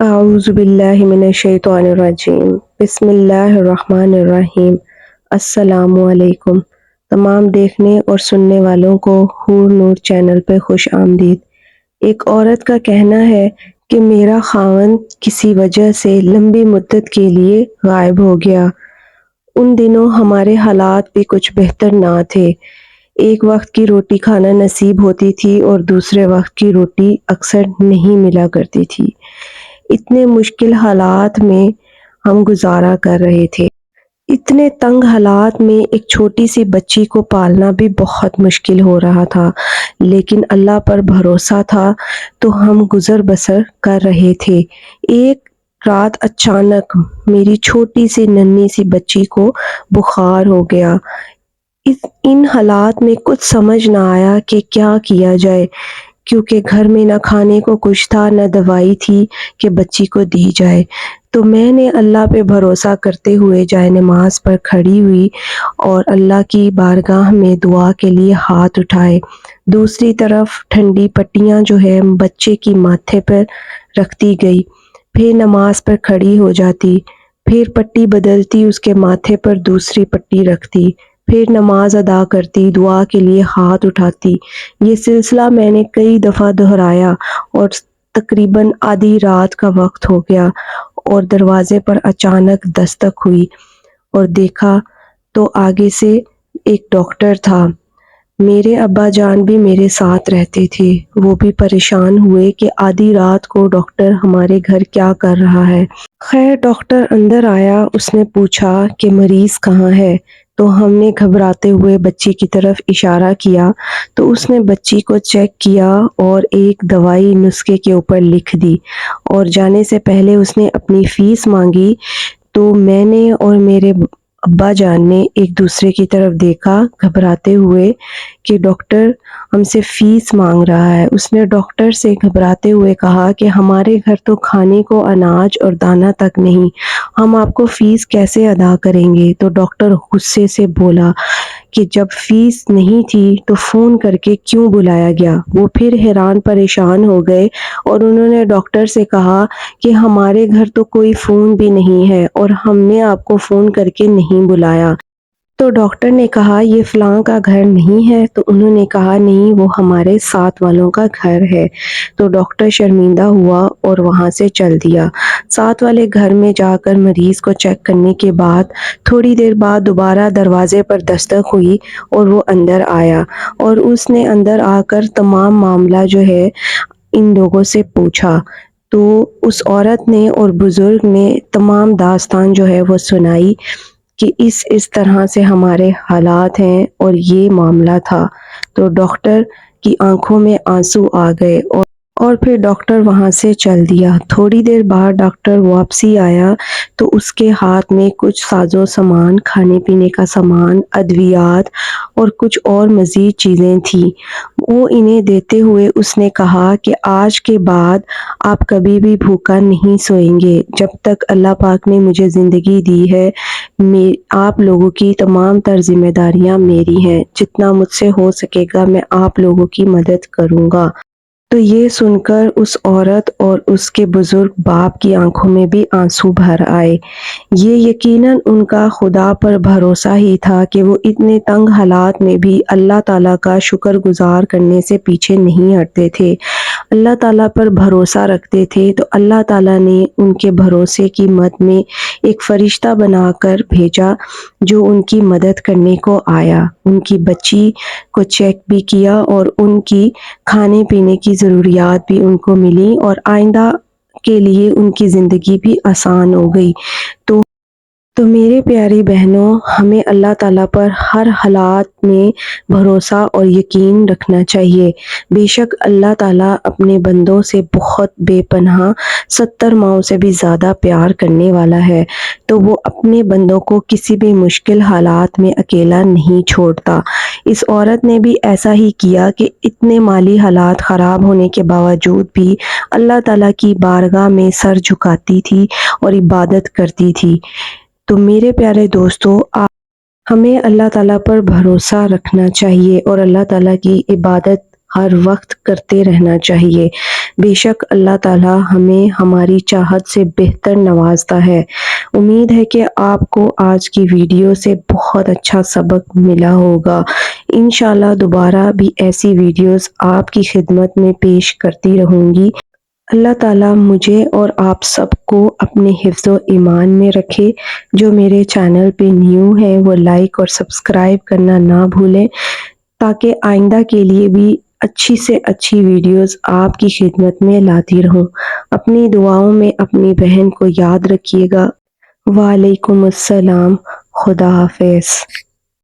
اعوذ باللہ من الشیطان الرجیم بسم اللہ الرحمن الرحیم۔ السلام علیکم تمام دیکھنے اور سننے والوں کو حور نور چینل پہ خوش آمدید۔ ایک عورت کا کہنا ہے کہ میرا خاوند کسی وجہ سے لمبی مدت کے لیے غائب ہو گیا۔ ان دنوں ہمارے حالات بھی کچھ بہتر نہ تھے۔ ایک وقت کی روٹی کھانا نصیب ہوتی تھی اور دوسرے وقت کی روٹی اکثر نہیں ملا کرتی تھی۔ اتنے مشکل حالات میں ہم گزارا کر رہے تھے۔ اتنے تنگ حالات میں ایک چھوٹی سی بچی کو پالنا بھی بہت مشکل ہو رہا تھا، لیکن اللہ پر بھروسہ تھا تو ہم گزر بسر کر رہے تھے۔ ایک رات اچانک میری چھوٹی سی ننھی سی بچی کو بخار ہو گیا۔ ان حالات میں کچھ سمجھ نہ آیا کہ کیا کیا جائے، کیونکہ گھر میں نہ کھانے کو کچھ تھا نہ دوائی تھی کہ بچی کو دی جائے۔ تو میں نے اللہ پہ بھروسہ کرتے ہوئے جائے نماز پر کھڑی ہوئی اور اللہ کی بارگاہ میں دعا کے لیے ہاتھ اٹھائے۔ دوسری طرف ٹھنڈی پٹیاں جو ہے بچے کی ماتھے پر رکھتی گئی، پھر نماز پر کھڑی ہو جاتی، پھر پٹی بدلتی، اس کے ماتھے پر دوسری پٹی رکھتی، پھر نماز ادا کرتی، دعا کے لیے ہاتھ اٹھاتی۔ یہ سلسلہ میں نے کئی دفعہ دہرایا اور تقریباً آدھی رات کا وقت ہو گیا اور دروازے پر اچانک دستک ہوئی اور دیکھا تو آگے سے ایک ڈاکٹر تھا۔ میرے ابا جان بھی میرے ساتھ رہتے تھے، وہ بھی پریشان ہوئے کہ آدھی رات کو ڈاکٹر ہمارے گھر کیا کر رہا ہے۔ خیر ڈاکٹر اندر آیا، اس نے پوچھا کہ مریض کہاں ہے، تو ہم نے گھبراتے ہوئے بچی کی طرف اشارہ کیا تو اس نے بچی کو چیک کیا اور ایک دوائی نسخے کے اوپر لکھ دی اور جانے سے پہلے اس نے اپنی فیس مانگی۔ تو میں نے اور میرے ابا جان نے ایک دوسرے کی طرف دیکھا گھبراتے ہوئے کہ ڈاکٹر ہم سے فیس مانگ رہا ہے۔ اس نے ڈاکٹر سے گھبراتے ہوئے کہا کہ ہمارے گھر تو کھانے کو اناج اور دانہ تک نہیں، ہم آپ کو فیس کیسے ادا کریں گے؟ تو ڈاکٹر غصے سے بولا کہ جب فیس نہیں تھی تو فون کر کے کیوں بلایا گیا؟ وہ پھر حیران پریشان ہو گئے اور انہوں نے ڈاکٹر سے کہا کہ ہمارے گھر تو کوئی فون بھی نہیں ہے اور ہم نے آپ کو فون کر کے نہیں بلایا۔ تو ڈاکٹر نے کہا یہ فلاں کا گھر نہیں ہے؟ تو انہوں نے کہا نہیں، وہ ہمارے ساتھ والوں کا گھر ہے۔ تو ڈاکٹر شرمندہ ہوا اور وہاں سے چل دیا۔ ساتھ والے گھر میں جا کر مریض کو چیک کرنے کے بعد تھوڑی دیر بعد دوبارہ دروازے پر دستک ہوئی اور وہ اندر آیا اور اس نے اندر آ کر تمام معاملہ جو ہے ان لوگوں سے پوچھا۔ تو اس عورت نے اور بزرگ نے تمام داستان جو ہے وہ سنائی کہ اس طرح سے ہمارے حالات ہیں اور یہ معاملہ تھا۔ تو ڈاکٹر کی آنکھوں میں آنسو آ گئے اور پھر ڈاکٹر وہاں سے چل دیا۔ تھوڑی دیر بعد ڈاکٹر واپسی آیا تو اس کے ہاتھ میں کچھ ساز و سامان، کھانے پینے کا سامان، ادویات اور کچھ اور مزید چیزیں تھیں۔ وہ انہیں دیتے ہوئے اس نے کہا کہ آج کے بعد آپ کبھی بھی بھوکا نہیں سوئیں گے۔ جب تک اللہ پاک نے مجھے زندگی دی ہے، آپ لوگوں کی تمام تر ذمہ داریاں میری ہیں، جتنا مجھ سے ہو سکے گا میں آپ لوگوں کی مدد کروں گا۔ تو یہ سن کر اس عورت اور اس کے بزرگ باپ کی آنکھوں میں بھی آنسو بھر آئے۔ یہ یقیناً ان کا خدا پر بھروسہ ہی تھا کہ وہ اتنے تنگ حالات میں بھی اللہ تعالیٰ کا شکر گزار کرنے سے پیچھے نہیں ہٹتے تھے، اللہ تعالیٰ پر بھروسہ رکھتے تھے۔ تو اللہ تعالیٰ نے ان کے بھروسے کی مد میں ایک فرشتہ بنا کر بھیجا جو ان کی مدد کرنے کو آیا، ان کی بچی کو چیک بھی کیا اور ان کی کھانے پینے کی ضروریات بھی ان کو ملی اور آئندہ کے لیے ان کی زندگی بھی آسان ہو گئی۔ تو میرے پیاری بہنوں، ہمیں اللہ تعالیٰ پر ہر حالات میں بھروسہ اور یقین رکھنا چاہیے۔ بے شک اللہ تعالیٰ اپنے بندوں سے بہت بے پناہ 70 ماؤں سے بھی زیادہ پیار کرنے والا ہے، تو وہ اپنے بندوں کو کسی بھی مشکل حالات میں اکیلا نہیں چھوڑتا۔ اس عورت نے بھی ایسا ہی کیا کہ اتنے مالی حالات خراب ہونے کے باوجود بھی اللہ تعالیٰ کی بارگاہ میں سر جھکاتی تھی اور عبادت کرتی تھی۔ تو میرے پیارے دوستو، ہمیں اللہ تعالیٰ پر بھروسہ رکھنا چاہیے اور اللہ تعالیٰ کی عبادت ہر وقت کرتے رہنا چاہیے۔ بے شک اللہ تعالی ہمیں ہماری چاہت سے بہتر نوازتا ہے۔ امید ہے کہ آپ کو آج کی ویڈیو سے بہت اچھا سبق ملا ہوگا۔ انشاءاللہ دوبارہ بھی ایسی ویڈیوز آپ کی خدمت میں پیش کرتی رہوں گی۔ اللہ تعالیٰ مجھے اور آپ سب کو اپنے حفظ و ایمان میں رکھے۔ جو میرے چینل پہ نیو ہیں وہ لائک اور سبسکرائب کرنا نہ بھولیں تاکہ آئندہ کے لیے بھی اچھی سے اچھی ویڈیوز آپ کی خدمت میں لاتی رہوں۔ اپنی دعاؤں میں اپنی بہن کو یاد رکھیے گا۔ وعلیکم السلام۔ خدا حافظ۔